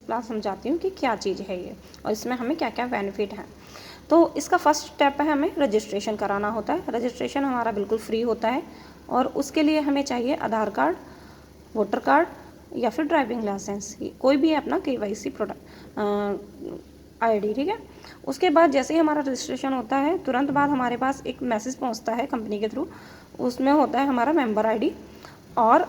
Class समझाती हूँ कि क्या चीज़ है ये और इसमें हमें क्या क्या बेनिफिट है। तो इसका फर्स्ट स्टेप है, हमें रजिस्ट्रेशन कराना होता है। रजिस्ट्रेशन हमारा बिल्कुल फ्री होता है और उसके लिए हमें चाहिए आधार कार्ड, वोटर कार्ड या फिर ड्राइविंग लाइसेंस, कोई भी अपना KYC प्रोडक्ट ID, ठीक है। उसके बाद जैसे ही हमारा रजिस्ट्रेशन होता है तुरंत बाद हमारे पास एक मैसेज पहुंचता है कंपनी के थ्रू, उसमें होता है हमारा मेंबर ID। और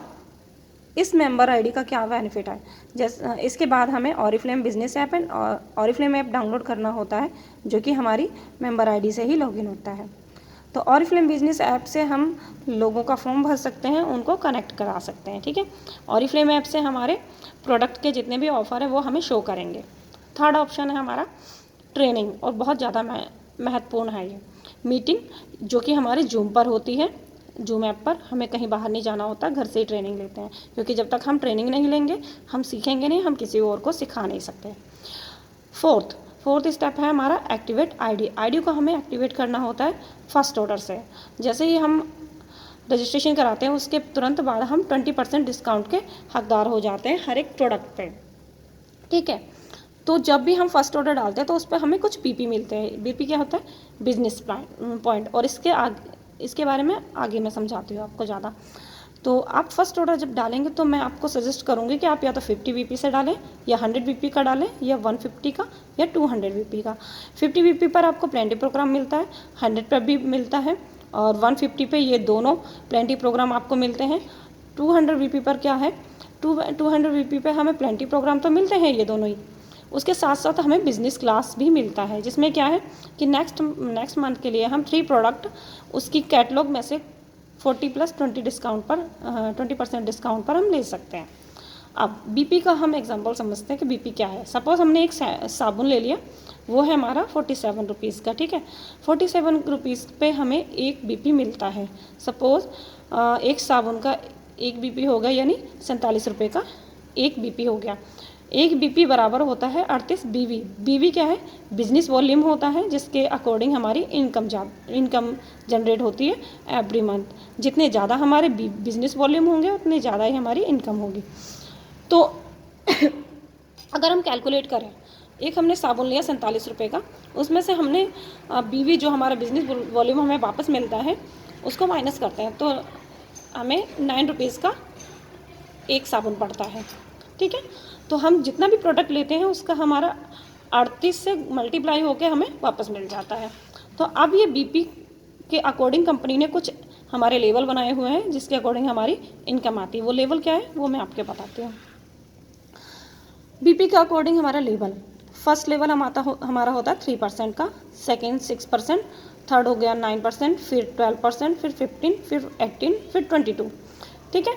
इस मेंबर ID का क्या बेनिफिट है, जैसे इसके बाद हमें Oriflame business app and Oriflame app download करना होता है, जो कि हमारी मेंबर ID से ही लॉगिन होता है। तो ऑरिफ्लेम बिजनेस ऐप से हम लोगों का फॉर्म भर सकते हैं, उनको कनेक्ट करा सकते हैं, ठीक है। ऑरिफ्लेम ऐप से हमारे प्रोडक्ट के जितने भी ऑफर है वो हमें शो करेंगे। थर्ड ऑप्शन है हमारा ट्रेनिंग, और बहुत ज़्यादा महत्वपूर्ण है ये मीटिंग, जो कि हमारे जूम पर होती है। जूम ऐप पर हमें कहीं बाहर नहीं जाना होता, घर से ही ट्रेनिंग लेते हैं, क्योंकि जब तक हम ट्रेनिंग नहीं लेंगे हम सीखेंगे नहीं, हम किसी और को सिखा नहीं सकते। फोर्थ स्टेप है हमारा एक्टिवेट ID को हमें एक्टिवेट करना होता है फर्स्ट ऑर्डर से। जैसे ही हम रजिस्ट्रेशन कराते हैं उसके तुरंत बाद हम 20% डिस्काउंट के हकदार हो जाते हैं हर एक प्रोडक्ट पे, ठीक है। तो जब भी हम फर्स्ट ऑर्डर डालते हैं तो उस पर हमें कुछ BP मिलते हैं। BP क्या होता है, बिजनेस पॉइंट, और इसके बारे में आगे मैं समझाती हूँ आपको ज़्यादा। तो आप फर्स्ट ऑर्डर जब डालेंगे तो मैं आपको सजेस्ट करूँगी कि आप या तो 50 BP से डालें या 100 BP का डालें या 150 का या 200 BP का। 50 BP पर आपको प्लेंटी प्रोग्राम मिलता है, 100 पर भी मिलता है, और 150 पे ये दोनों प्लेंटी प्रोग्राम आपको मिलते हैं। 200 BP पर क्या है, 200 BP पे हमें प्लेंटी प्रोग्राम तो मिलते हैं ये दोनों ही, उसके साथ साथ हमें बिजनेस क्लास भी मिलता है, जिसमें क्या है कि नेक्स्ट मंथ के लिए हम 3 प्रोडक्ट उसकी कैटलॉग में से 40 + 20 डिस्काउंट पर 20% डिस्काउंट पर हम ले सकते हैं। अब BP का हम एग्जांपल समझते हैं कि BP क्या है। सपोज़ हमने एक साबुन ले लिया, वो है हमारा 47 रुपीज़ का, ठीक है। 47 रुपीज़ पे हमें एक BP मिलता है। सपोज़ एक साबुन का एक BP होगा, यानी 47 रुपये का एक BP हो गया। एक BP बराबर होता है 38 BV। BV क्या है, बिजनेस वॉल्यूम होता है, जिसके अकॉर्डिंग हमारी इनकम जनरेट होती है एवरी मंथ। जितने ज़्यादा हमारे बिजनेस वॉल्यूम होंगे उतने ज़्यादा ही हमारी इनकम होगी। तो अगर हम कैलकुलेट करें, एक हमने साबुन लिया 47 रुपये का, उसमें से हमने BV जो हमारा बिजनेस वॉल्यूम हमें वापस मिलता है उसको माइनस करते हैं, तो हमें 9 रुपीज़ का एक साबुन पड़ता है, ठीक है। तो हम जितना भी प्रोडक्ट लेते हैं उसका हमारा 38 से मल्टीप्लाई होकर हमें वापस मिल जाता है। तो अब ये BP के अकॉर्डिंग कंपनी ने कुछ हमारे लेवल बनाए हुए हैं, जिसके अकॉर्डिंग हमारी इनकम आती है। वो लेवल क्या है वो मैं आपके बताती हूँ। BP के अकॉर्डिंग हमारा लेवल, फर्स्ट लेवल हमारा होता है 3% का, सेकेंड 6%, थर्ड हो गया 9%, फिर 12%, फिर 15, फिर 18, फिर 22, ठीक है।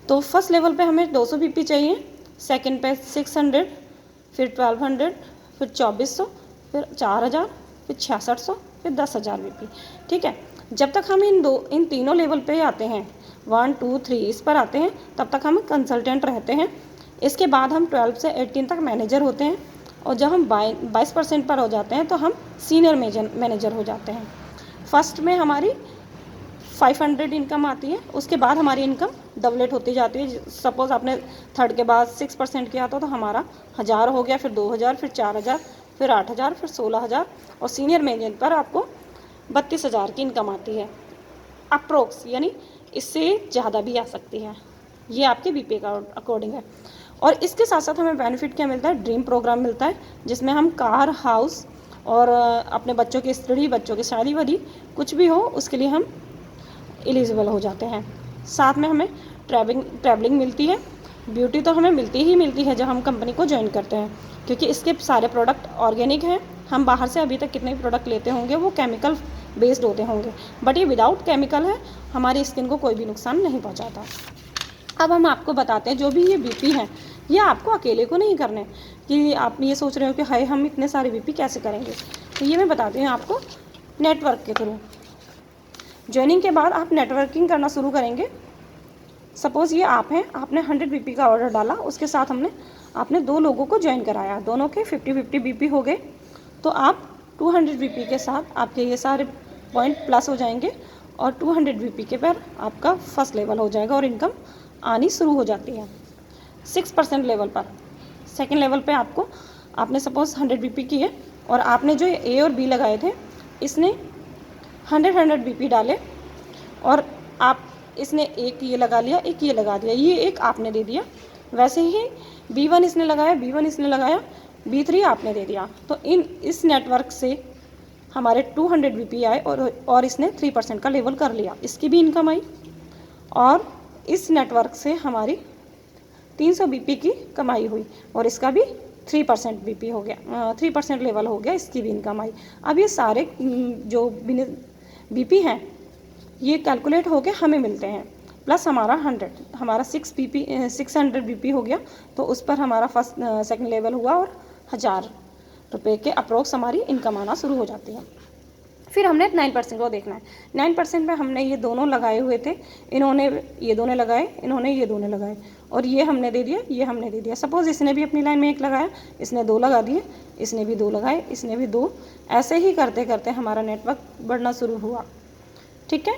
तो फर्स्ट लेवल पे हमें 200 BP चाहिए, सेकंड पे 600, फिर 1200, फिर 2400, फिर 4000, फिर 6600, फिर 10,000 BP, ठीक है। जब तक हम इन तीनों लेवल पे आते हैं, 1 2 3 इस पर आते हैं, तब तक हम कंसल्टेंट रहते हैं। इसके बाद हम 12 से 18 तक मैनेजर होते हैं, और जब हम 22% पर हो जाते हैं तो हम सीनियर मैनेजर हो जाते हैं। फर्स्ट में हमारी 500 इनकम आती है, उसके बाद हमारी इनकम डबलेट होती जाती है। सपोज़ आपने थर्ड के बाद 6% किया था तो हमारा 1000 हो गया, फिर 2000, फिर 4000, फिर 8000, फिर 16000, और सीनियर मैनेजर पर आपको 32,000 की इनकम आती है अप्रोक्स, यानी इससे ज़्यादा भी आ सकती है। ये आपके BP का अकॉर्डिंग है। और इसके साथ साथ हमें बेनिफिट क्या मिलता है, ड्रीम प्रोग्राम मिलता है, जिसमें हम कार, हाउस और अपने बच्चों की स्टडी, बच्चों की शादी वादी कुछ भी हो उसके लिए हम एलिजिबल हो जाते हैं। साथ में हमें ट्रैवलिंग मिलती है। ब्यूटी तो हमें मिलती है जब हम कंपनी को ज्वाइन करते हैं, क्योंकि इसके सारे प्रोडक्ट ऑर्गेनिक हैं। हम बाहर से अभी तक कितने भी प्रोडक्ट लेते होंगे वो केमिकल बेस्ड होते होंगे, बट ये विदाउट केमिकल है, हमारी स्किन को कोई भी नुकसान नहीं पहुंचाता। अब हम आपको बताते हैं, जो भी ये BP है ये आपको अकेले को नहीं करने, कि आप ये सोच रहे हो कि हाय हम इतने सारे BP कैसे करेंगे, तो ये मैं बताती हूँ आपको नेटवर्क के थ्रू। ज्वाइनिंग के बाद आप नेटवर्किंग करना शुरू करेंगे। सपोज़ ये आप हैं, आपने 100 BP का ऑर्डर डाला, उसके साथ आपने 2 लोगों को ज्वाइन कराया, दोनों के 50-50 BP हो गए, तो आप 200 BP के साथ आपके ये सारे पॉइंट प्लस हो जाएंगे, और 200 BP के पर आपका फर्स्ट लेवल हो जाएगा और इनकम आनी शुरू हो जाती है। 6% लेवल पर सेकेंड लेवल पे आपने सपोज 100 बीपी की है और आपने जो ए और बी लगाए थे इसने 100 बीपी डाले और आप इसने एक ये लगा लिया, एक ये लगा दिया, ये एक आपने दे दिया। वैसे ही B1 इसने लगाया, B1 इसने लगाया, B3 आपने दे दिया। तो इस नेटवर्क से हमारे 200 बीपी आए और इसने 3% का लेवल कर लिया, इसकी भी इनकम आई। और इस नेटवर्क से हमारी 300 बीपी की कमाई हुई और इसका भी 3% बीपी हो गया, 3% लेवल हो गया, इसकी भी इनकम आई। अब ये सारे जो बीपी हैं ये कैलकुलेट होके हमें मिलते हैं, प्लस हमारा 600 बीपी हो गया। तो उस पर हमारा फर्स्ट सेकंड लेवल हुआ और 1000 रुपये के अप्रोक्स हमारी इनकम आना शुरू हो जाती है। फिर हमने 9% को देखना है। 9% में हमने ये दोनों लगाए हुए थे, इन्होंने ये दोनों लगाए, इन्होंने ये दोनों लगाए और ये हमने दे दिया, ये हमने दे दिया। सपोज़ इसने भी अपनी लाइन में एक लगाया, इसने 2 लगा दिए, इसने भी 2 लगाए, इसने भी 2, ऐसे ही करते करते हमारा नेटवर्क बढ़ना शुरू हुआ। ठीक है,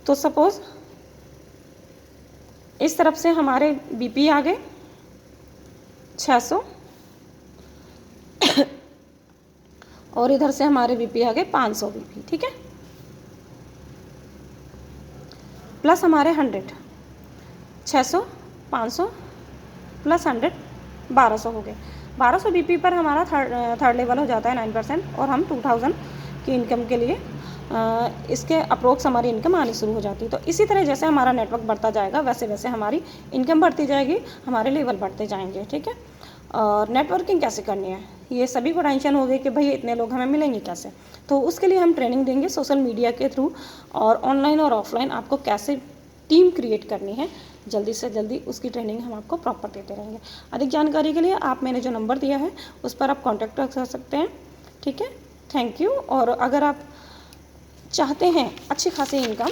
तो सपोज़ इस तरफ से हमारे बीपी आ गए 600 और इधर से हमारे बीपी आ गए 500 बीपी। ठीक है, प्लस हमारे 100, 600 500 प्लस 100 1200 हो गए। 1200 बीपी पर हमारा थर्ड लेवल हो जाता है 9% और हम 2000 की इनकम के लिए इसके अप्रोक्स हमारी इनकम आनी शुरू हो जाती है। तो इसी तरह जैसे हमारा नेटवर्क बढ़ता जाएगा वैसे वैसे हमारी इनकम बढ़ती जाएगी, हमारे लेवल बढ़ते जाएंगे। ठीक है, और नेटवर्किंग कैसे करनी है ये सभी को टेंशन हो गई कि भाई इतने लोग हमें मिलेंगे कैसे। तो उसके लिए हम ट्रेनिंग देंगे सोशल मीडिया के थ्रू और ऑनलाइन और ऑफलाइन आपको कैसे टीम क्रिएट करनी है, जल्दी से जल्दी उसकी ट्रेनिंग हम आपको प्रॉपर देते रहेंगे। अधिक जानकारी के लिए आप मैंने जो नंबर दिया है उस पर आप कॉन्टैक्ट कर सकते हैं। ठीक है, थैंक यू। और अगर आप चाहते हैं अच्छी खासी इनकम